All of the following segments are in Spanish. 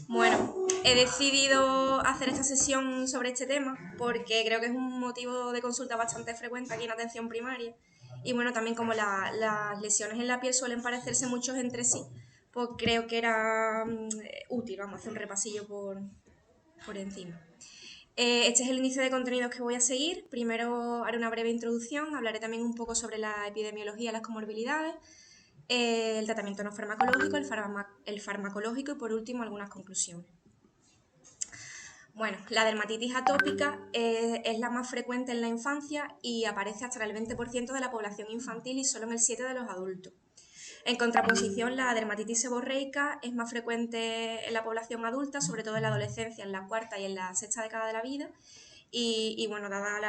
Bueno, he decidido hacer esta sesión sobre este tema porque creo que es un motivo de consulta bastante frecuente aquí en atención primaria. Y bueno, también como las lesiones en la piel suelen parecerse muchos entre sí, pues creo que era útil, vamos a hacer un repasillo por encima. Este es el índice de contenidos que voy a seguir. Primero haré una breve introducción, hablaré también un poco sobre la epidemiología y las comorbilidades, el tratamiento no farmacológico, el farmacológico y por último algunas conclusiones. Bueno, la dermatitis atópica es la más frecuente en la infancia y aparece hasta el 20% de la población infantil y solo en el 7% de los adultos. En contraposición, la dermatitis seborreica es más frecuente en la población adulta, sobre todo en la adolescencia, en la cuarta y en la sexta década de la vida. Y bueno, dada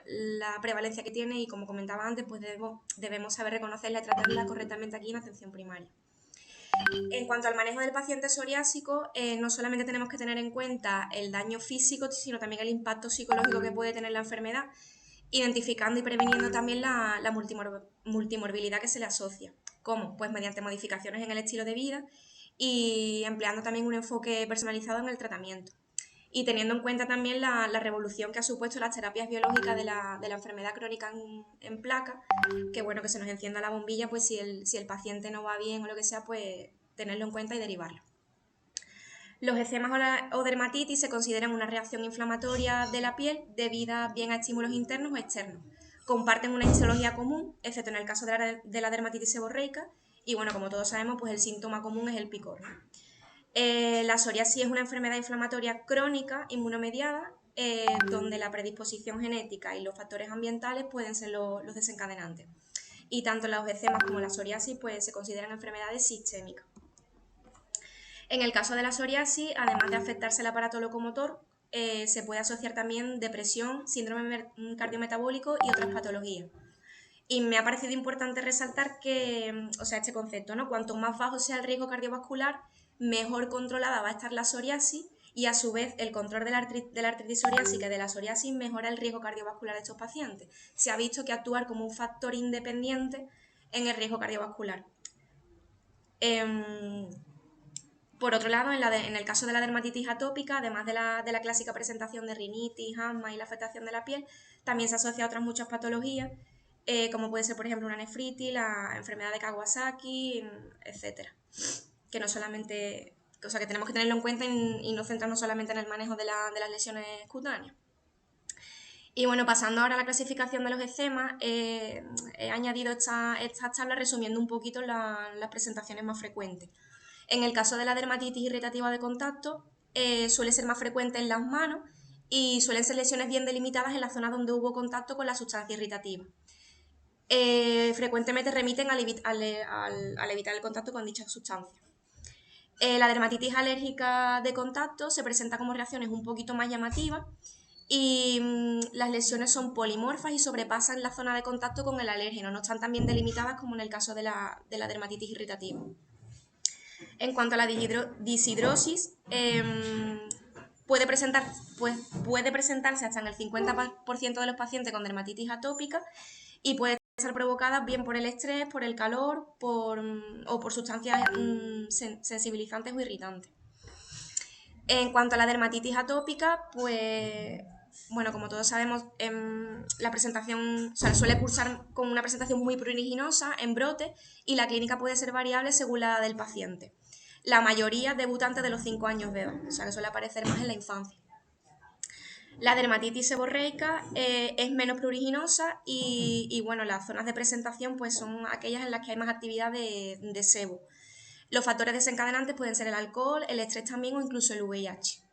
la prevalencia que tiene y como comentaba antes, pues debemos saber reconocerla y tratarla correctamente aquí en atención primaria. En cuanto al manejo del paciente psoriásico, no solamente tenemos que tener en cuenta el daño físico, sino también el impacto psicológico que puede tener la enfermedad, identificando y previniendo también la multimorbilidad que se le asocia. ¿Cómo? Pues mediante modificaciones en el estilo de vida y empleando también un enfoque personalizado en el tratamiento. Y teniendo en cuenta también la revolución que ha supuesto las terapias biológicas de la enfermedad crónica en placa, que bueno, que se nos encienda la bombilla, pues si el paciente no va bien o lo que sea, pues tenerlo en cuenta y derivarlo. Los eczemas o dermatitis se consideran una reacción inflamatoria de la piel debida bien a estímulos internos o externos. Comparten una histología común, excepto en el caso de la dermatitis seborreica, y bueno, como todos sabemos, pues el síntoma común es el picor. La psoriasis es una enfermedad inflamatoria crónica inmunomediada, donde la predisposición genética y los factores ambientales pueden ser los desencadenantes. Y tanto los eczemas como la psoriasis pues, se consideran enfermedades sistémicas. En el caso de la psoriasis, además de afectarse el aparato locomotor, se puede asociar también depresión, síndrome cardiometabólico y otras patologías. Y me ha parecido importante resaltar que, o sea, este concepto, ¿no? Cuanto más bajo sea el riesgo cardiovascular, mejor controlada va a estar la psoriasis y a su vez el control de la artritis psoriásica y de la psoriasis mejora el riesgo cardiovascular de estos pacientes. Se ha visto que actuar como un factor independiente en el riesgo cardiovascular. Por otro lado, en el caso de la dermatitis atópica, además de la clásica presentación de rinitis, asma y la afectación de la piel, también se asocia a otras muchas patologías, como puede ser, por ejemplo, una nefritis, la enfermedad de Kawasaki, etcétera. Que no solamente, o sea, que tenemos que tenerlo en cuenta y no centrarnos solamente en el manejo de las lesiones cutáneas. Y bueno, pasando ahora a la clasificación de los eczemas, he añadido esta tabla resumiendo un poquito las presentaciones más frecuentes. En el caso de la dermatitis irritativa de contacto, suele ser más frecuente en las manos y suelen ser lesiones bien delimitadas en la zona donde hubo contacto con la sustancia irritativa. Frecuentemente remiten al evitar el contacto con dicha sustancia. La dermatitis alérgica de contacto se presenta como reacciones un poquito más llamativas y las lesiones son polimorfas y sobrepasan la zona de contacto con el alérgeno, no están tan bien delimitadas como en el caso de la dermatitis irritativa. En cuanto a la dishidrosis, puede presentarse hasta en el 50% de los pacientes con dermatitis atópica y puede ser provocada bien por el estrés, por el calor o por sustancias sensibilizantes o irritantes. En cuanto a la dermatitis atópica, pues bueno, como todos sabemos, la presentación, o sea, suele cursar con una presentación muy pruriginosa en brote y la clínica puede ser variable según la edad del paciente. La mayoría debuta antes de los 5 años de edad, o sea que suele aparecer más en la infancia. La dermatitis seborreica es menos pruriginosa y bueno, las zonas de presentación pues son aquellas en las que hay más actividad de sebo. Los factores desencadenantes pueden ser el alcohol, el estrés también o incluso el VIH.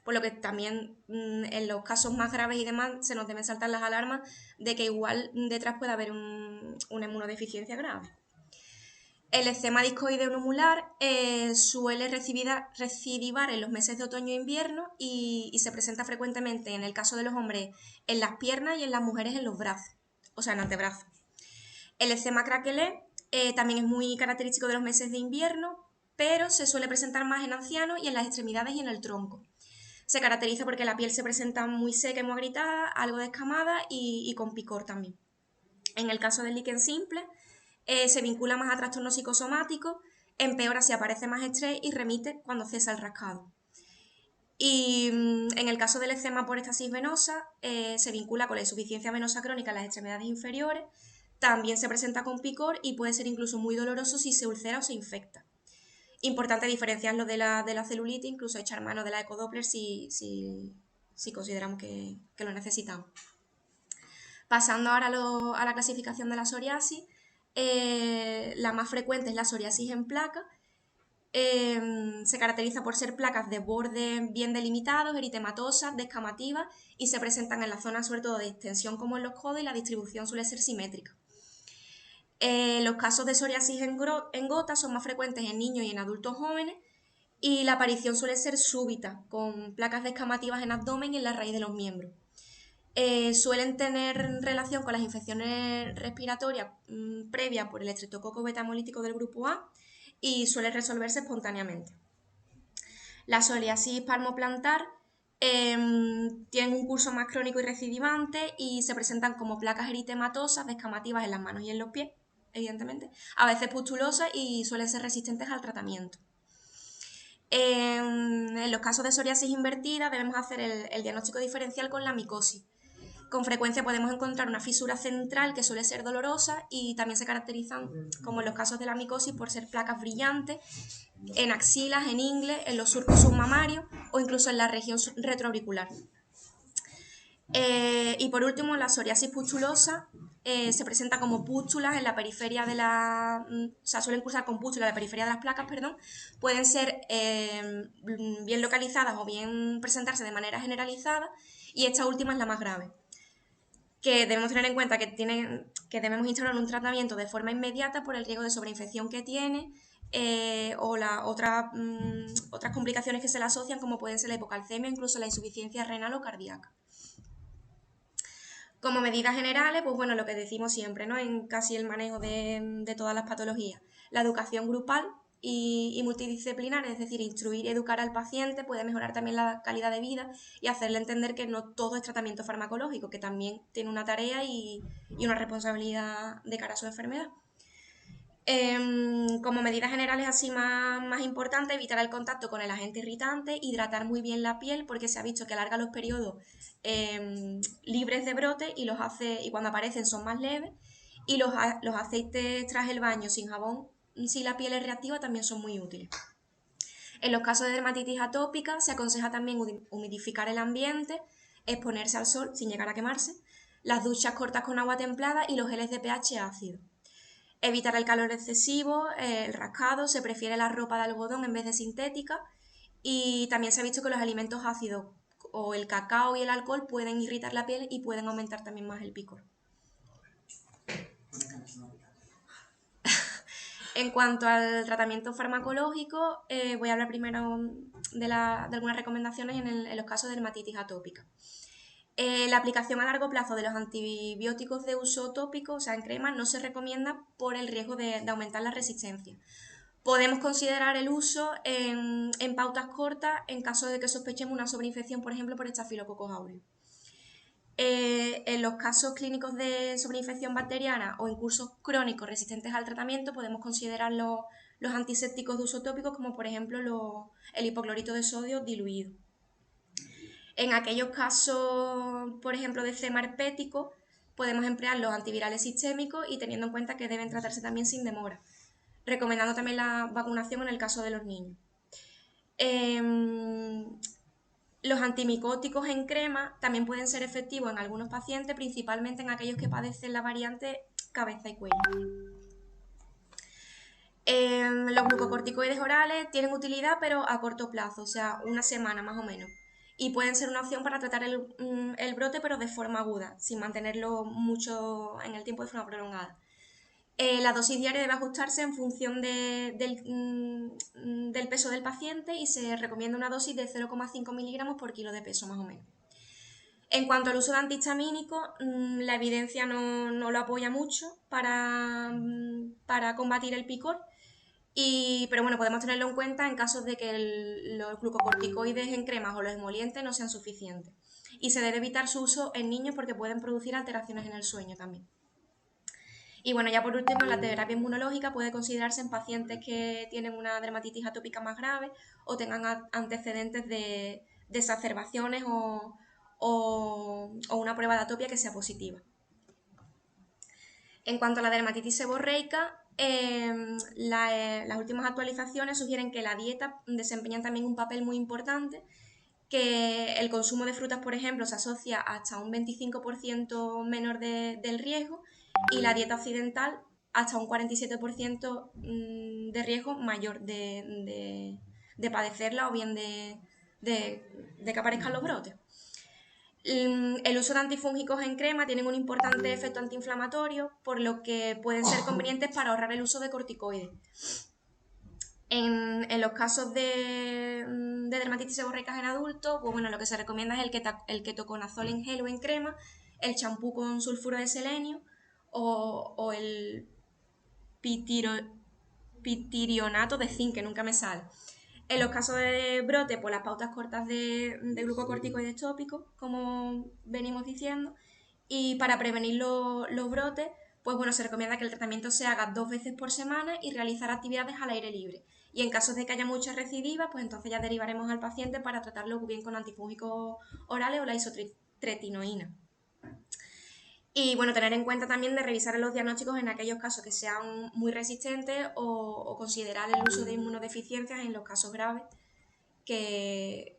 Por lo que también en los casos más graves y demás se nos deben saltar las alarmas de que igual detrás puede haber una inmunodeficiencia grave. El eczema discoide numular suele recidivar en los meses de otoño e invierno y se presenta frecuentemente en el caso de los hombres en las piernas y en las mujeres en los brazos, o sea en antebrazos. El eczema craquelé también es muy característico de los meses de invierno, pero se suele presentar más en ancianos y en las extremidades y en el tronco. Se caracteriza porque la piel se presenta muy seca y muy agrietada, algo descamada y con picor también. En el caso del líquen simple, se vincula más a trastornos psicosomáticos empeora si aparece más estrés y remite cuando cesa el rascado. Y en el caso del eczema por estasis venosa, se vincula con la insuficiencia venosa crónica en las extremidades inferiores, también se presenta con picor y puede ser incluso muy doloroso si se ulcera o se infecta. Importante diferenciarlo de la celulitis, incluso echar mano de la ecodoppler si consideramos que lo necesitamos. Pasando ahora a la clasificación de la psoriasis, la más frecuente es la psoriasis en placa. Se caracteriza por ser placas de borde bien delimitados, eritematosas, descamativas y se presentan en la zona sobre todo de extensión como en los codos y la distribución suele ser simétrica. Los casos de psoriasis en gota son más frecuentes en niños y en adultos jóvenes y la aparición suele ser súbita, con placas descamativas en abdomen y en la raíz de los miembros. Suelen tener relación con las infecciones respiratorias previas por el estreptococo beta-hemolítico del grupo A y suele resolverse espontáneamente. La psoriasis palmoplantar tienen un curso más crónico y recidivante y se presentan como placas eritematosas descamativas en las manos y en los pies, evidentemente, a veces pustulosas y suelen ser resistentes al tratamiento. En los casos de psoriasis invertida debemos hacer el diagnóstico diferencial con la micosis. Con frecuencia podemos encontrar una fisura central que suele ser dolorosa y también se caracterizan, como en los casos de la micosis, por ser placas brillantes en axilas, en ingles, en los surcos submamarios o incluso en la región retroauricular. Y por último, la psoriasis pustulosa se presenta como pústulas en la periferia de la... O sea, suelen cursar con pústulas en la periferia de las placas, perdón. Pueden ser bien localizadas o bien presentarse de manera generalizada y esta última es la más grave. Que debemos tener en cuenta que debemos instaurar un tratamiento de forma inmediata por el riesgo de sobreinfección que tiene o otras complicaciones que se le asocian, como pueden ser la hipocalcemia, incluso la insuficiencia renal o cardíaca. Como medidas generales, pues bueno, lo que decimos siempre, ¿no? En casi el manejo de todas las patologías. La educación grupal y multidisciplinar, es decir, instruir y educar al paciente puede mejorar también la calidad de vida y hacerle entender que no todo es tratamiento farmacológico, que también tiene una tarea y una responsabilidad de cara a su enfermedad. Como medidas generales así más importantes, evitar el contacto con el agente irritante, hidratar muy bien la piel porque se ha visto que alarga los periodos libres de brote y cuando aparecen son más leves, y los aceites tras el baño sin jabón, si la piel es reactiva, también son muy útiles. En los casos de dermatitis atópica se aconseja también humidificar el ambiente, exponerse al sol sin llegar a quemarse, las duchas cortas con agua templada y los geles de pH ácido. Evitar el calor excesivo, el rascado, se prefiere la ropa de algodón en vez de sintética y también se ha visto que los alimentos ácidos o el cacao y el alcohol pueden irritar la piel y pueden aumentar también más el picor. En cuanto al tratamiento farmacológico, voy a hablar primero de algunas recomendaciones en los casos de dermatitis atópica. La aplicación a largo plazo de los antibióticos de uso tópico, o sea, en crema, no se recomienda por el riesgo de aumentar la resistencia. Podemos considerar el uso en pautas cortas en caso de que sospechemos una sobreinfección, por ejemplo, por Staphylococcus aureus. En los casos clínicos de sobreinfección bacteriana o en cursos crónicos resistentes al tratamiento, podemos considerar los antisépticos de uso tópico, como por ejemplo el hipoclorito de sodio diluido. En aquellos casos, por ejemplo, de eczema herpético, podemos emplear los antivirales sistémicos y teniendo en cuenta que deben tratarse también sin demora, recomendando también la vacunación en el caso de los niños. Los antimicóticos en crema también pueden ser efectivos en algunos pacientes, principalmente en aquellos que padecen la variante cabeza y cuello. Los glucocorticoides orales tienen utilidad, pero a corto plazo, o sea, una semana más o menos. Y pueden ser una opción para tratar el brote, pero de forma aguda, sin mantenerlo mucho en el tiempo de forma prolongada. La dosis diaria debe ajustarse en función del peso del paciente y se recomienda una dosis de 0,5 miligramos por kilo de peso, más o menos. En cuanto al uso de antihistamínicos, la evidencia no lo apoya mucho para combatir el picor, pero bueno, podemos tenerlo en cuenta en casos de que los glucocorticoides en cremas o los emolientes no sean suficientes. Y se debe evitar su uso en niños porque pueden producir alteraciones en el sueño también. Y bueno, ya por último, la terapia inmunológica puede considerarse en pacientes que tienen una dermatitis atópica más grave o tengan antecedentes de exacerbaciones o una prueba de atopia que sea positiva. En cuanto a la dermatitis seborreica, las últimas actualizaciones sugieren que la dieta desempeña también un papel muy importante, que el consumo de frutas, por ejemplo, se asocia hasta un 25% menor del riesgo y la dieta occidental hasta un 47% de riesgo mayor de padecerla o bien de que aparezcan los brotes. El uso de antifúngicos en crema tienen un importante efecto antiinflamatorio, por lo que pueden ser convenientes para ahorrar el uso de corticoides. En los casos de dermatitis seborreica en adultos, pues bueno, lo que se recomienda es el ketoconazol en gel o en crema, el champú con sulfuro de selenio o el pitirionato de zinc, que nunca me sale. En los casos de brote, pues las pautas cortas de glucocorticoides tópicos, como venimos diciendo, y para prevenir los brotes, pues bueno, se recomienda que el tratamiento se haga 2 veces por semana y realizar actividades al aire libre. Y en caso de que haya muchas recidivas, pues entonces ya derivaremos al paciente para tratarlo bien con antifúngicos orales o la isotretinoína. Y bueno, tener en cuenta también de revisar los diagnósticos en aquellos casos que sean muy resistentes o considerar el uso de inmunodeficiencias en los casos graves que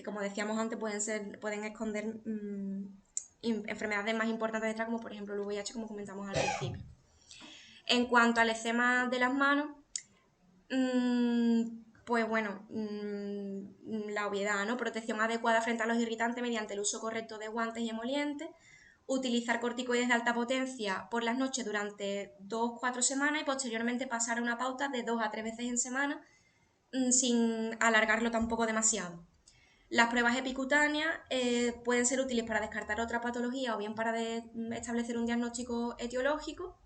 como decíamos antes, pueden esconder enfermedades más importantes detrás, como por ejemplo el VIH, como comentamos al principio. En cuanto al eczema de las manos, pues bueno, la obviedad, ¿no? Protección adecuada frente a los irritantes mediante el uso correcto de guantes y emolientes, utilizar corticoides de alta potencia por las noches durante 2-4 semanas y posteriormente pasar a una pauta de 2 a 3 veces en semana sin alargarlo tampoco demasiado. Las pruebas epicutáneas pueden ser útiles para descartar otra patología o bien para establecer un diagnóstico etiológico.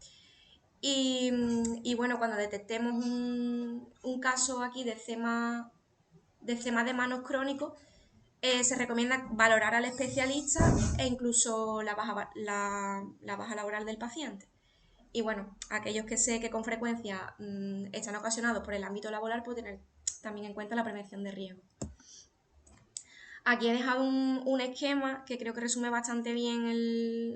Y bueno, cuando detectemos un caso aquí de eczema de manos crónico, se recomienda valorar al especialista e incluso la baja laboral del paciente. Y bueno, aquellos que sé que con frecuencia están ocasionados por el ámbito laboral, pues tener también en cuenta la prevención de riesgo. Aquí he dejado un esquema que creo que resume bastante bien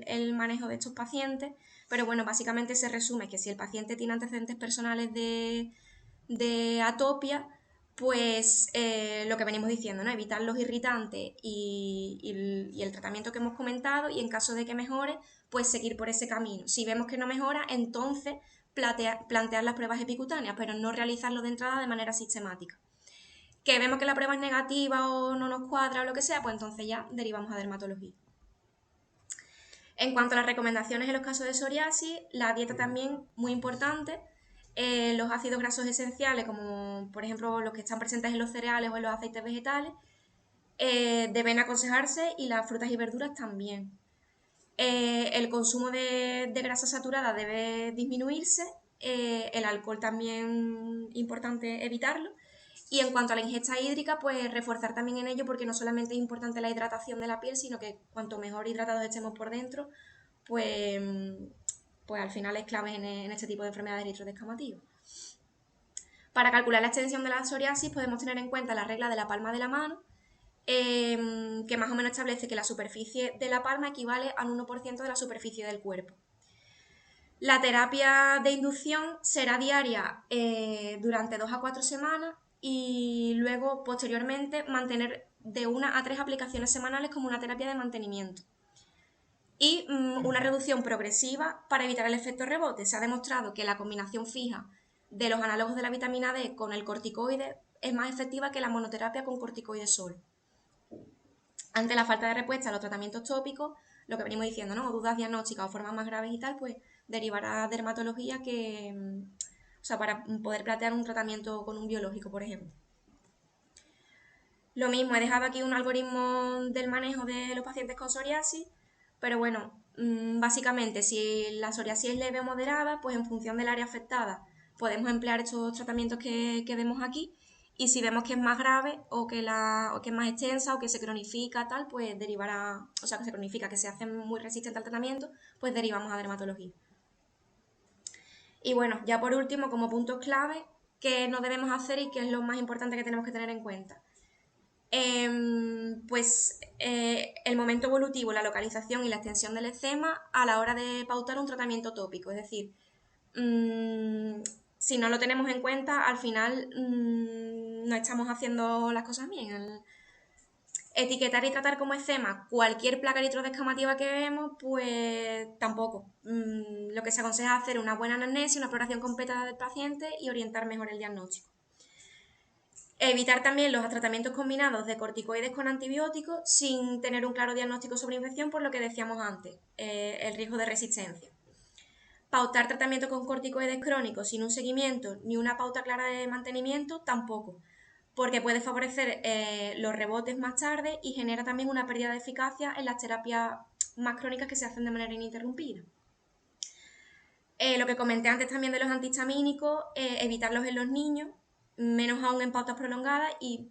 el manejo de estos pacientes, pero bueno, básicamente se resume que si el paciente tiene antecedentes personales de atopia, pues lo que venimos diciendo, ¿no? Evitar los irritantes y el tratamiento que hemos comentado, y en caso de que mejore, pues seguir por ese camino. Si vemos que no mejora, entonces plantear las pruebas epicutáneas, pero no realizarlo de entrada de manera sistemática. Que vemos que la prueba es negativa o no nos cuadra o lo que sea, pues entonces ya derivamos a dermatología. En cuanto a las recomendaciones en los casos de psoriasis, la dieta también muy importante. Los ácidos grasos esenciales, como por ejemplo los que están presentes en los cereales o en los aceites vegetales, deben aconsejarse, y las frutas y verduras también. El consumo de grasa saturada debe disminuirse, el alcohol también importante evitarlo. Y en cuanto a la ingesta hídrica, pues reforzar también en ello, porque no solamente es importante la hidratación de la piel, sino que cuanto mejor hidratados estemos por dentro, pues, pues al final es clave en este tipo de enfermedades eritroescamativas. Para calcular la extensión de la psoriasis podemos tener en cuenta la regla de la palma de la mano, que más o menos establece que la superficie de la palma equivale al 1% de la superficie del cuerpo. La terapia de inducción será diaria durante 2 a 4 semanas y luego posteriormente mantener de 1 a 3 aplicaciones semanales como una terapia de mantenimiento. Y una reducción progresiva para evitar el efecto rebote. Se ha demostrado que la combinación fija de los análogos de la vitamina D con el corticoide es más efectiva que la monoterapia con corticoides solo. Ante la falta de respuesta a los tratamientos tópicos, lo que venimos diciendo, ¿no? O dudas diagnósticas o formas más graves y tal, pues derivar a dermatología para poder plantear un tratamiento con un biológico, por ejemplo. Lo mismo, he dejado aquí un algoritmo del manejo de los pacientes con psoriasis, pero bueno, básicamente si la psoriasis es leve o moderada, pues en función del área afectada podemos emplear estos tratamientos que vemos aquí, y si vemos que es más grave o que es más extensa o que se cronifica tal, pues que se cronifica, que se hace muy resistente al tratamiento, pues derivamos a dermatología. Y bueno, ya por último, como puntos clave, ¿qué no debemos hacer y qué es lo más importante que tenemos que tener en cuenta? El momento evolutivo, la localización y la extensión del eczema a la hora de pautar un tratamiento tópico. Es decir, si no lo tenemos en cuenta, al final no estamos haciendo las cosas bien. Etiquetar y tratar como eczema cualquier placa eritrodescamativa que vemos, pues tampoco. Lo que se aconseja es hacer una buena anamnesis, una exploración completa del paciente y orientar mejor el diagnóstico. Evitar también los tratamientos combinados de corticoides con antibióticos sin tener un claro diagnóstico sobre infección, por lo que decíamos antes, el riesgo de resistencia. Pautar tratamiento con corticoides crónicos sin un seguimiento ni una pauta clara de mantenimiento tampoco, porque puede favorecer los rebotes más tarde y genera también una pérdida de eficacia en las terapias más crónicas que se hacen de manera ininterrumpida. Lo que comenté antes también de los antihistamínicos, evitarlos en los niños, menos aún en pautas prolongadas y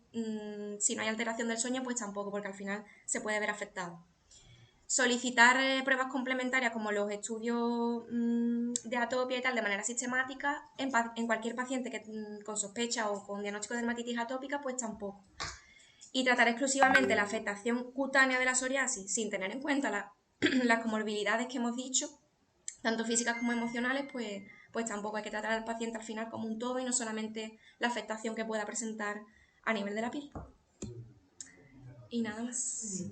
si no hay alteración del sueño, pues tampoco, porque al final se puede ver afectado. Solicitar pruebas complementarias como los estudios de atopia y tal de manera sistemática en cualquier paciente que, con sospecha o con diagnóstico de dermatitis atópica, pues tampoco. Y tratar exclusivamente la afectación cutánea de la psoriasis sin tener en cuenta las comorbilidades que hemos dicho, tanto físicas como emocionales, pues tampoco hay que tratar al paciente al final como un todo y no solamente la afectación que pueda presentar a nivel de la piel. Y nada más.